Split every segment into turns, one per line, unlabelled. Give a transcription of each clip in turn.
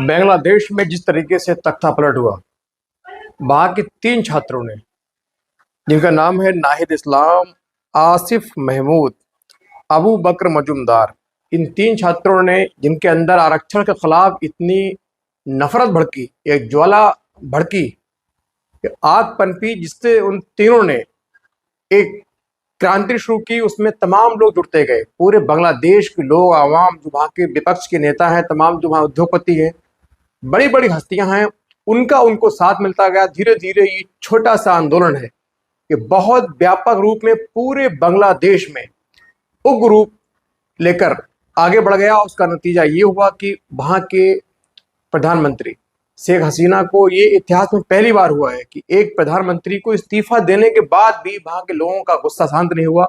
बांग्लादेश में जिस तरीके से तख्तापलट हुआ, वहां के 3 छात्रों ने, जिनका नाम है नाहिद इस्लाम, आसिफ महमूद, अबू बकर मजूमदार, इन 3 छात्रों ने, जिनके अंदर आरक्षण के खिलाफ इतनी नफरत भड़की, एक ज्वाला भड़की, आग पनपी, जिससे उन तीनों ने एक क्रांति शुरू की। उसमें तमाम लोग जुड़ते गए, पूरे बांग्लादेश के लोग, आवाम, जो वहाँ के विपक्ष के नेता हैं, तमाम जो वहाँ उद्योगपति हैं, बड़ी बड़ी हस्तियां हैं, उनका उनको साथ मिलता गया। धीरे धीरे ये छोटा सा आंदोलन है कि बहुत व्यापक रूप में पूरे बांग्लादेश में उग्र रूप लेकर आगे बढ़ गया। उसका नतीजा ये हुआ कि वहाँ के प्रधानमंत्री शेख हसीना को, ये इतिहास में पहली बार हुआ है कि एक प्रधानमंत्री को इस्तीफा देने के बाद भी वहाँ के लोगों का गुस्सा शांत नहीं हुआ।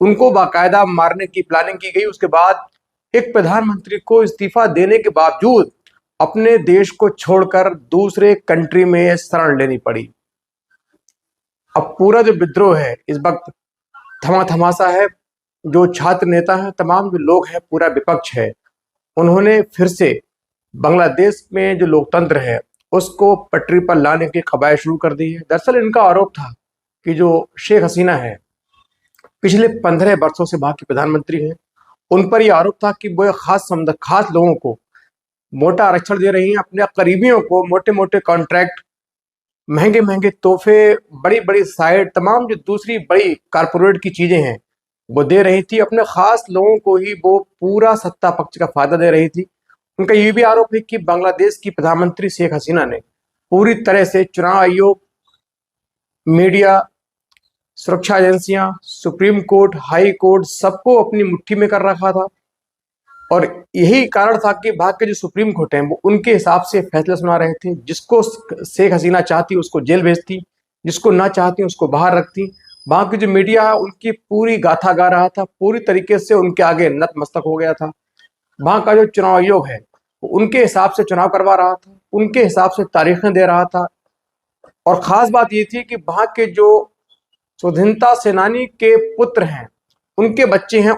उनको बाकायदा मारने की प्लानिंग की गई। उसके बाद एक प्रधानमंत्री को इस्तीफा देने के बावजूद अपने देश को छोड़कर दूसरे कंट्री में शरण लेनी पड़ी। अब पूरा जो विद्रोह है इस वक्त थमा थमासा है। जो छात्र नेता हैं, तमाम जो लोग हैं, पूरा विपक्ष है, उन्होंने फिर से बांग्लादेश में जो लोकतंत्र है उसको पटरी पर लाने की कवायद शुरू कर दी है। दरअसल इनका आरोप था कि जो शेख हसीना है, पिछले 15 वर्षों से वहां की प्रधानमंत्री हैं, उन पर यह आरोप था कि वो खास लोगों को मोटा आरक्षण दे रही हैं, अपने करीबियों को मोटे मोटे कॉन्ट्रैक्ट, महंगे महंगे तोहफे, बड़ी बड़ी साइट, तमाम जो दूसरी बड़ी कारपोरेट की चीजें हैं वो दे रही थी। अपने खास लोगों को ही वो पूरा सत्ता पक्ष का फायदा दे रही थी। उनका ये भी आरोप है कि बांग्लादेश की प्रधानमंत्री शेख हसीना ने पूरी तरह से चुनाव आयोग, मीडिया, सुरक्षा एजेंसियां, सुप्रीम कोर्ट, हाई कोर्ट, सबको अपनी मुट्ठी में कर रखा था। और यही कारण था कि वहां के जो सुप्रीम कोर्ट है वो उनके हिसाब से फैसले सुना रहे थे। जिसको शेख हसीना चाहती उसको जेल भेजती, जिसको ना चाहती उसको बाहर रखती। वहां की जो मीडिया है उनकी पूरी गाथा गा रहा था, पूरी तरीके से उनके आगे नतमस्तक हो गया था। वहां का जो चुनाव आयोग है वो उनके हिसाब से चुनाव करवा रहा था, उनके हिसाब से तारीखें दे रहा था। और खास बात ये थी कि वहां के जो स्वतंत्रता सेनानी के पुत्र हैं, उनके बच्चे हैं,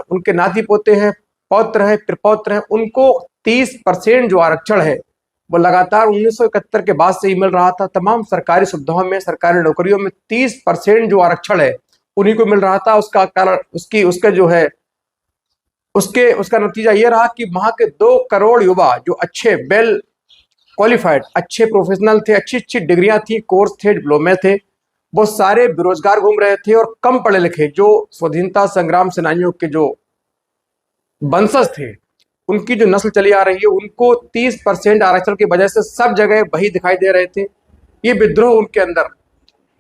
उनके नाती पोते हैं, पौत्र है, प्रपौत्र है, उनको 30% जो आरक्षण है वो लगातार 1971 के बाद से ही मिल रहा था। तमाम सरकारी सुविधाओं में, सरकारी नौकरियों में 30% जो आरक्षण है उन्हीं को मिल रहा था। उसका कारण उसका जो है उसका नतीजा ये रहा कि वहां के 2 करोड़ युवा जो अच्छे, वेल क्वालिफाइड, अच्छे प्रोफेशनल थे, अच्छी अच्छी डिग्रियां थी, कोर्स थे, डिप्लोमे थे, वो सारे बेरोजगार घूम रहे थे। और कम पढ़े लिखे जो स्वतंत्रता संग्राम सेनानियों के जो वंशज थे, उनकी जो नस्ल चली आ रही है, उनको 30% आरक्षण की वजह से सब जगह वही दिखाई दे रहे थे। ये विद्रोह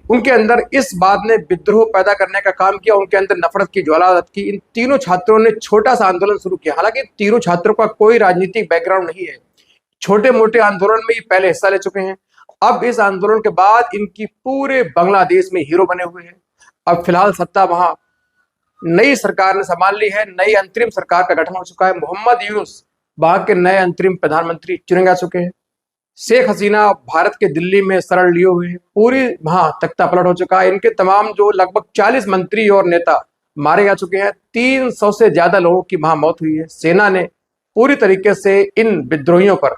उनके अंदर इस बात ने विद्रोह पैदा करने का काम किया, उनके अंदर नफरत की ज्वाला की। इन तीनों छात्रों ने छोटा सा आंदोलन शुरू किया। हालांकि तीनों छात्रों का कोई राजनीतिक बैकग्राउंड नहीं है, छोटे मोटे आंदोलन में ये पहले हिस्सा ले चुके हैं। अब इस आंदोलन के बाद इनकी पूरे बांग्लादेश में हीरो बने हुए हैं। अब फिलहाल सत्ता वहां नई सरकार ने संभाल ली है, नई अंतरिम सरकार का गठन हो चुका है। मोहम्मद यूनुस वहां के नए अंतरिम प्रधानमंत्री चुने जा चुके हैं। शेख हसीना भारत के दिल्ली में शरण लिए हुए हैं। पूरी वहां तख्ता पलट हो चुका है। इनके तमाम जो लगभग 40 मंत्री और नेता मारे जा चुके हैं। 300 से ज्यादा लोगों की वहां मौत हुई है। सेना ने पूरी तरीके से इन विद्रोहियों पर,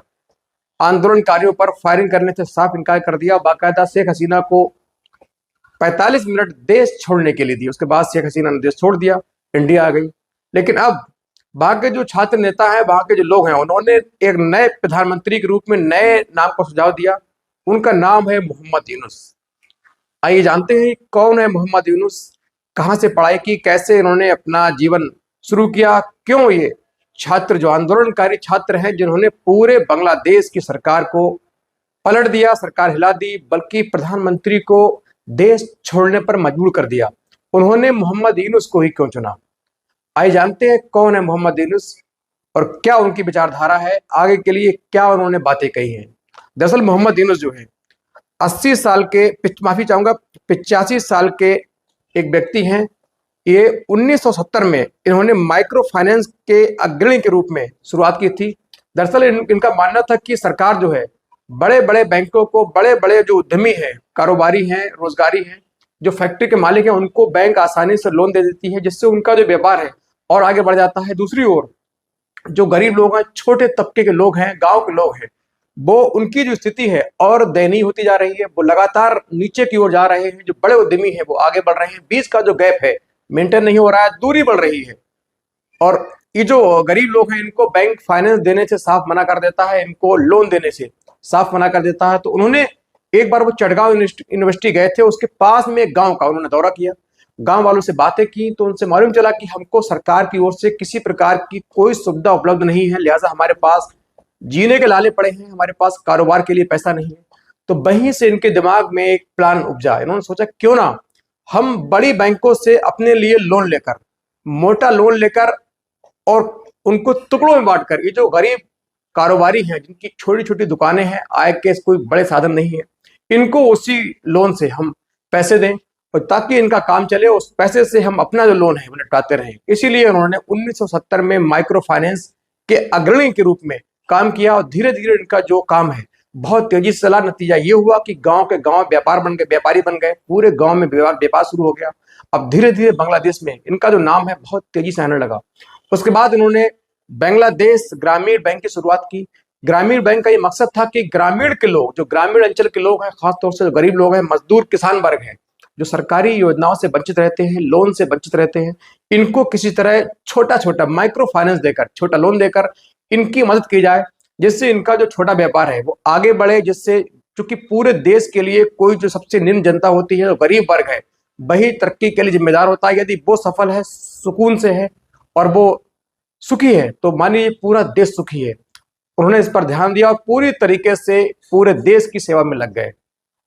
आंदोलनकारियों पर फायरिंग करने से साफ इनकार कर दिया। बाकायदा शेख हसीना को 45 मिनट देश छोड़ने के लिए दिए। उसके बाद शेख हसीना ने देश छोड़ दिया, इंडिया आ गई। लेकिन अब वहां के जो छात्र नेता है, वहां के जो लोग हैं, उन्होंने एक नए प्रधानमंत्री के रूप में नए नाम को सुझाव दिया। उनका नाम है मोहम्मद यूनुस। आइए जानते हैं कौन है मोहम्मद यूनुस, कहां से पढ़ाई की, कैसे इन्होंने अपना जीवन शुरू किया, क्यों ये छात्र जो आंदोलनकारी छात्र हैं, जिन्होंने पूरे बांग्लादेश की सरकार को पलट दिया, सरकार हिला दी, बल्कि प्रधानमंत्री को देश छोड़ने पर मजबूर कर दिया, उन्होंने मोहम्मद यूनुस को ही क्यों चुना। आइए जानते हैं कौन है मोहम्मद यूनुस और क्या उनकी विचारधारा है, आगे के लिए क्या उन्होंने बातें कही हैं। दरअसल मोहम्मद यूनुस जो है 80 साल के, माफी चाहूंगा, 85 साल के एक व्यक्ति हैं। ये 1970 में इन्होंने माइक्रो फाइनेंस के अग्रणी के रूप में शुरुआत की थी। दरअसल इनका मानना था कि सरकार जो है बड़े बड़े बैंकों को, बड़े बड़े जो उद्यमी हैं, कारोबारी हैं, रोजगारी हैं, जो फैक्ट्री के मालिक हैं, उनको बैंक आसानी से लोन दे देती है, जिससे उनका जो व्यापार है और आगे बढ़ जाता है। दूसरी ओर जो गरीब लोग हैं, छोटे तबके के लोग हैं, गांव के लोग हैं, वो उनकी जो स्थिति है और दयनीय होती जा रही है। वो लगातार नीचे की ओर जा रहे हैं। जो बड़े उद्यमी हैं वो आगे बढ़ रहे हैं, बीच का जो गैप है मेंटेन नहीं हो रहा है, दूरी बढ़ रही है। और ये जो गरीब लोग हैं इनको बैंक फाइनेंस देने से साफ मना कर देता है, इनको लोन देने से साफ मना कर देता है। तो उन्होंने एक बार वो चटगांव यूनिवर्सिटी गए थे, उसके पास में एक गांव का उन्होंने दौरा किया, गांव वालों से बातें की, तो उनसे मालूम चला कि हमको सरकार की ओर से किसी प्रकार की कोई सुविधा उपलब्ध नहीं है, लिहाजा हमारे पास जीने के लाले पड़े हैं, हमारे पास कारोबार के लिए पैसा नहीं है। तो वहीं से इनके दिमाग में एक प्लान उपजा। इन्होंने सोचा क्यों ना हम बड़ी बैंकों से अपने लिए लोन लेकर, मोटा लोन लेकर और उनको टुकड़ों में बांटकर, ये जो गरीब कारोबारी हैं जिनकी छोटी छोटी दुकानें हैं, आय के कोई बड़े साधन नहीं है, इनको उसी लोन से हम पैसे दें और ताकि इनका काम चले, उस पैसे से हम अपना जो लोन है वो निपटाते रहें। इसीलिए उन्होंने 1970 में माइक्रो फाइनेंस के अग्रणी के रूप में काम किया और धीरे धीरे इनका जो काम है बहुत तेजी से चला। नतीजा ये हुआ कि गांव के गांव व्यापार बन गए, व्यापारी बन गए, पूरे गांव में व्यापार शुरू हो गया। अब धीरे धीरे बांग्लादेश में इनका जो नाम है बहुत तेजी से आने लगा। उसके बाद इन्होंने बांग्लादेश ग्रामीण बैंक की शुरुआत की। ग्रामीण बैंक का ये मकसद था कि ग्रामीण के लोग, जो ग्रामीण अंचल के लोग हैं, खासतौर से जो गरीब लोग हैं, मजदूर किसान वर्ग हैं, जो सरकारी योजनाओं से वंचित रहते हैं, लोन से वंचित रहते हैं, इनको किसी तरह छोटा छोटा माइक्रो फाइनेंस देकर, छोटा लोन देकर इनकी मदद की जाए, जिससे इनका जो छोटा व्यापार है वो आगे बढ़े। जिससे चूंकि पूरे देश के लिए कोई जो सबसे निम्न जनता होती है, जो गरीब वर्ग है, वही तरक्की के लिए जिम्मेदार होता है। यदि वो सफल है, सुकून से है और वो सुखी है, तो मानिए पूरा देश सुखी है। उन्होंने इस पर ध्यान दिया और पूरी तरीके से पूरे देश की सेवा में लग गए।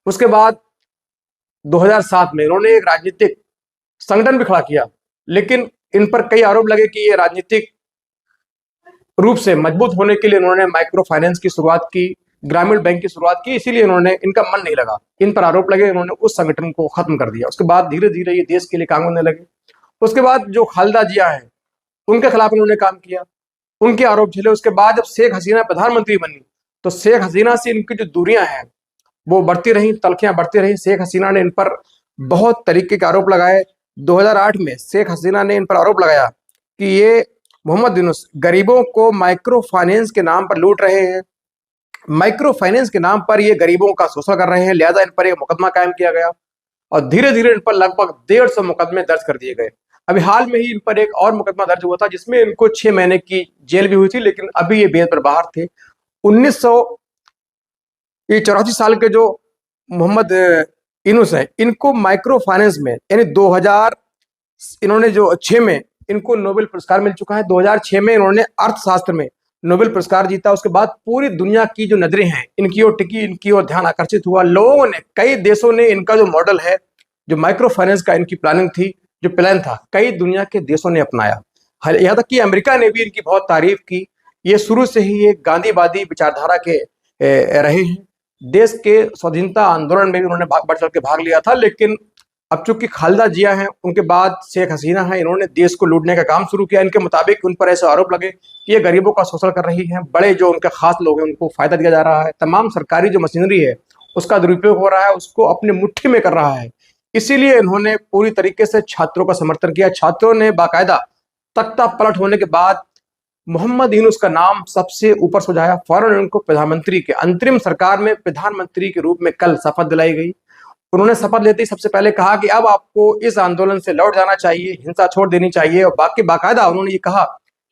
उसके बाद 2007 में इन्होंने एक राजनीतिक संगठन भी खड़ा किया, लेकिन इन पर कई आरोप लगे कि ये राजनीतिक रूप से मजबूत होने के लिए इन्होंने माइक्रो फाइनेंस की शुरुआत की, ग्रामीण बैंक की शुरुआत की, इसीलिए इन्होंने, इनका मन नहीं लगा, इन पर आरोप लगे, इन्होंने उस संगठन को खत्म कर दिया। उसके बाद धीरे धीरे ये देश के लिए काम करने लगे। उसके बाद जो खालिदा जिया है उनके खिलाफ इन्होंने काम किया, उनके आरोप झेले। उसके बाद जब शेख हसीना प्रधानमंत्री बनी तो शेख हसीना से इनकी जो दूरियां हैं वो बढ़ती रही, तलखियां बढ़ती रही। शेख हसीना ने इन पर बहुत तरीके के आरोप लगाए। 2008 में शेख हसीना ने इन पर आरोप लगाया कि ये मोहम्मद यूनुस गरीबों को माइक्रो फाइनेंस के नाम पर लूट रहे हैं, माइक्रो फाइनेंस के नाम पर ये गरीबों का शोषण कर रहे हैं, लिहाजा इन पर एक मुकदमा कायम किया गया और धीरे धीरे इन पर लगभग 150 मुकदमे दर्ज कर दिए गए। अभी हाल में ही इन पर एक और मुकदमा दर्ज हुआ था जिसमें इनको 6 महीने की जेल भी हुई थी, लेकिन अभी ये बेल पर बाहर थे। 1984 साल के जो मोहम्मद यूनुस है, इनको माइक्रो फाइनेंस में यानी 2000 इन्होंने जो 6 में इनको नोबेल पुरस्कार मिल चुका है। 2006 में इन्होंने अर्थशास्त्र में नोबेल पुरस्कार जीता। उसके बाद पूरी दुनिया की जो नजरें हैं इनकी ओर टिकी, इनकी ओर ध्यान आकर्षित हुआ। लोगों ने, कई देशों ने इनका जो मॉडल है, जो माइक्रो फाइनेंस का इनकी प्लानिंग थी, जो प्लान था, कई दुनिया के देशों ने अपनाया। यहाँ तक कि अमेरिका ने भी इनकी बहुत तारीफ की। ये शुरू से ही एक गांधीवादी विचारधारा के रहे हैं। देश के स्वाधीनता आंदोलन में भी उन्होंने बढ़ चढ़ के भाग लिया था। लेकिन अब चूंकि खालिदा जिया हैं, उनके बाद शेख हसीना है, इन्होंने देश को लूटने का काम शुरू किया। इनके मुताबिक उन पर ऐसे आरोप लगे कि ये गरीबों का शोषण कर रही हैं, बड़े जो उनके खास लोग हैं उनको फायदा दिया जा रहा है, तमाम सरकारी जो मशीनरी है उसका दुरुपयोग हो रहा है, उसको अपनी मुट्ठी में कर रहा है। इसीलिए इन्होंने पूरी तरीके से छात्रों का समर्थन किया। छात्रों ने बाकायदा तख्ता पलट होने के बाद मोहम्मद यूनुस का नाम सबसे ऊपर सुझाया। फौरन उनको प्रधानमंत्री के अंतरिम सरकार में प्रधानमंत्री के रूप में कल शपथ दिलाई गई। उन्होंने शपथ लेते ही सबसे पहले कहा कि अब आपको इस आंदोलन से लौट जाना चाहिए, हिंसा छोड़ देनी चाहिए। और बाकी बाकायदा उन्होंने ये कहा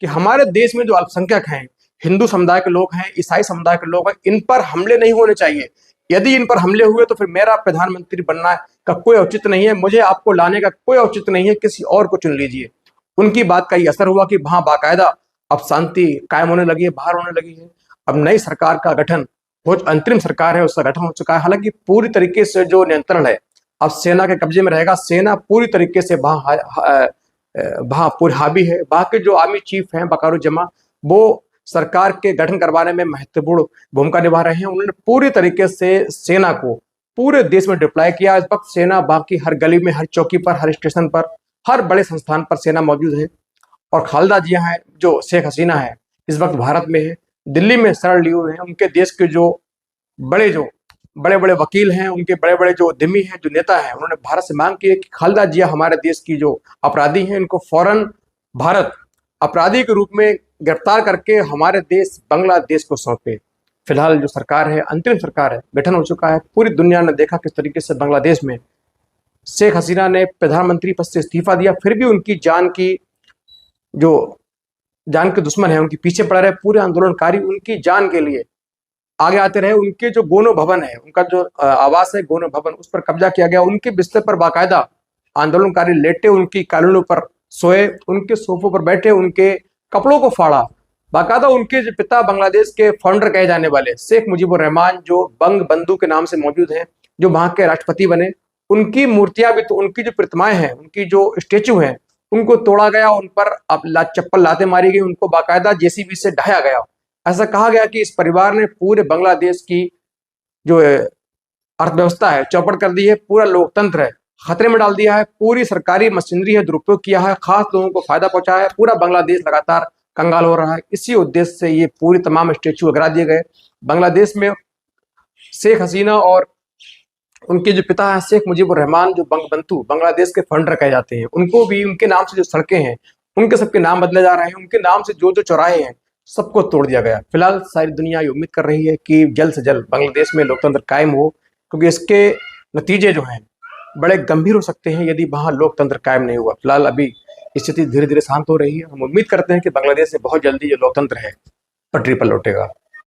कि हमारे देश में जो अल्पसंख्यक हैं, हिंदू समुदाय के लोग हैं, ईसाई समुदाय के लोग हैं, इन पर हमले नहीं होने चाहिए। यदि इन पर हमले हुए तो फिर मेरा प्रधानमंत्री बनना का कोई औचित्य नहीं है, मुझे आपको लाने का कोई औचित्य नहीं है, किसी और को चुन लीजिए। उनकी बात का ये असर हुआ कि वहां बाकायदा अब शांति कायम होने लगी है, बाहर होने लगी है। अब नई सरकार का गठन, वो अंतरिम सरकार है, उसका गठन हो चुका है। हालांकि पूरी तरीके से जो नियंत्रण है अब सेना के कब्जे में रहेगा। सेना पूरी तरीके से वहां पूरी हावी है। वहां के जो आर्मी चीफ हैं बकारुज्जमा, वो सरकार के गठन करवाने में महत्वपूर्ण भूमिका निभा रहे हैं। उन्होंने पूरी तरीके से सेना को पूरे देश में डिप्लॉय किया। इस वक्त सेना बाकी हर गली में, हर चौकी पर, हर स्टेशन पर, हर बड़े संस्थान पर सेना मौजूद है। और खालिदा जिया है, जो शेख हसीना है, इस वक्त भारत में है, दिल्ली में शरण लिए हुए हैं। उनके देश के जो बड़े बड़े वकील हैं, उनके बड़े बड़े जो उद्यमी हैं, जो नेता हैं, उन्होंने भारत से मांग की है कि खालिदा जिया हमारे देश की जो अपराधी हैं, इनको फौरन भारत अपराधी के रूप में गिरफ्तार करके हमारे देश बांग्लादेश को सौंपे। फिलहाल जो सरकार है, अंतरिम सरकार है, गठन हो चुका है। पूरी दुनिया ने देखा किस तरीके से बांग्लादेश में शेख हसीना ने प्रधानमंत्री पद से इस्तीफा दिया, फिर भी उनकी जो जान के दुश्मन है उनके पीछे पड़ रहे। पूरे आंदोलनकारी उनकी जान के लिए आगे आते रहे। उनके जो गोनो भवन है, उनका जो आवास है गोनो भवन, उस पर कब्जा किया गया। उनके बिस्तर पर बाकायदा आंदोलनकारी लेटे, उनकी कॉलोनियों पर सोए, उनके सोफों पर बैठे, उनके कपड़ों को फाड़ा। बाकायदा उनके जो पिता बांग्लादेश के फाउंडर कहे जाने वाले शेख मुजीबुर रहमान, जो बंग बंधु के नाम से मौजूद हैं, जो वहां के राष्ट्रपति बने, उनकी मूर्तियां भी, तो उनकी जो प्रतिमाएं हैं, उनकी जो स्टेचू हैं, उनको तोड़ा गया। उन पर अब चप्पल लाते मारी गई, उनको बाकायदा जेसीबी से ढाया गया। ऐसा कहा गया कि इस परिवार ने पूरे बांग्लादेश की जो अर्थव्यवस्था है चौपट कर दी है, पूरा लोकतंत्र है खतरे में डाल दिया है, पूरी सरकारी मशीनरी है दुरुपयोग किया है, खास लोगों को फायदा पहुंचाया है। पूरा बांग्लादेश लगातार कंगाल हो रहा है। इसी उद्देश्य से ये पूरी तमाम स्टेचू गिरा दिए गए। बांग्लादेश में शेख हसीना और उनके जो पिता हैं शेख मुजीबुर रहमान, जो बंगबंधु बांग्लादेश के फाउंडर कहे जाते हैं, उनको भी उनके नाम से जो सड़कें हैं उनके सबके नाम बदले जा रहे हैं। उनके नाम से जो जो चौराहे हैं सबको तोड़ दिया गया। फिलहाल सारी दुनिया ये उम्मीद कर रही है कि जल्द से जल्द बांग्लादेश में लोकतंत्र कायम हो, क्योंकि इसके नतीजे जो हैं बड़े गंभीर हो सकते हैं यदि वहां लोकतंत्र कायम नहीं हुआ। फिलहाल अभी स्थिति धीरे धीरे शांत हो रही है। हम उम्मीद करते हैं कि बांग्लादेश से बहुत जल्दी जो लोकतंत्र है पटरी पर लौटेगा।